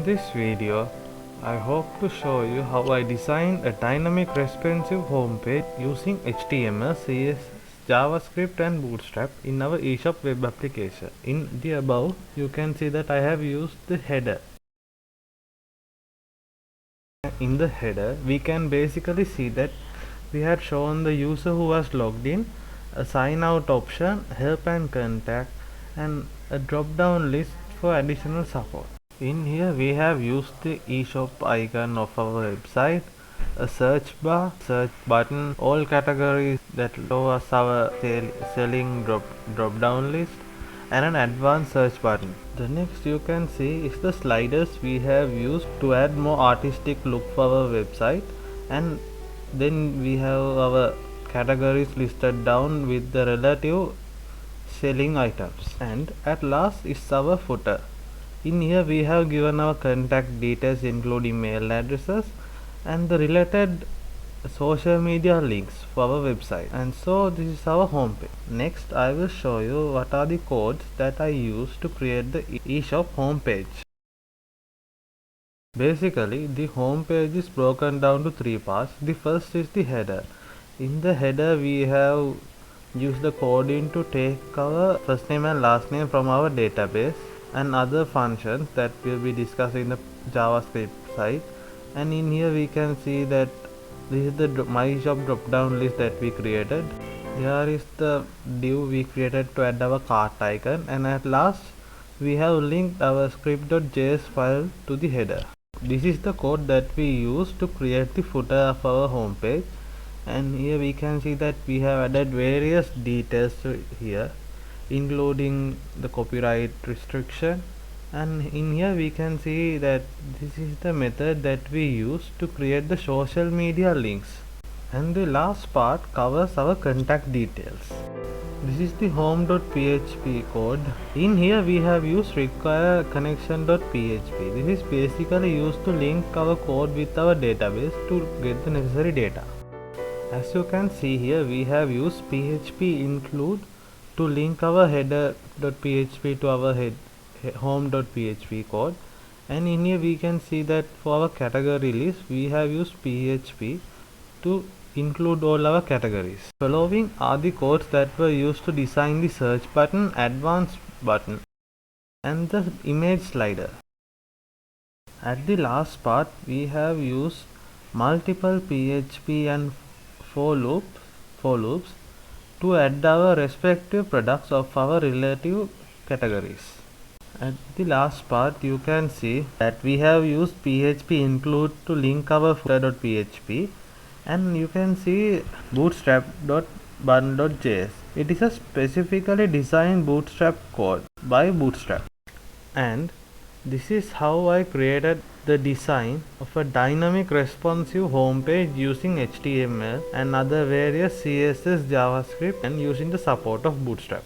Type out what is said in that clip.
this video, I hope to show you how I designed a dynamic responsive homepage using HTML, CSS, JavaScript and Bootstrap in our eShop web application. In the above, you can see that I have used the header. In the header, we can basically see that we had shown the user who was logged in, a sign out option, help and contact, and a drop down list for additional support. In here we have used the eShop icon of our website, a search bar, search button, all categories that show us our selling drop down list, and an advanced search button. The next you can see is the sliders we have used to add more artistic look for our website, and then we have our categories listed down with the relative selling items. And at last is our footer. In here we have given our contact details including mail addresses and the related social media links for our website. And so this is our homepage. Next I will show you what are the codes that I use to create the eShop homepage. Basically the homepage is broken down to three parts. The first is the header. In the header we have used the coding to take our first name and last name from our database and other functions that will be discussed in the JavaScript side. And in here we can see that this is the my shop drop down list that we created. Here is the div we created to add our cart icon, and at last we have linked our script.js file to the header. This is the code that we use to create the footer of our homepage, and here we can see that we have added various details here, including the copyright restriction, and in here we can see that this is the method that we use to create the social media links. And the last part covers our contact details. This is the home.php code. In here we have used require connection.php. This is basically used to link our code with our database to get the necessary data. As you can see here, we have used php include to link our header.php to our home.php code, and in here we can see that for our category list we have used php to include all our categories. Following are the codes that were used to design the search button, advanced button, and the image slider. At the last part we have used multiple PHP and for loops to add our respective products of our relative categories. At the last part you can see that we have used php include to link our footer.php, and you can see bootstrap.button.js. It is a specifically designed Bootstrap code by Bootstrap, and this is how I created the design of a dynamic responsive homepage using HTML and other various CSS, JavaScript, and using the support of Bootstrap.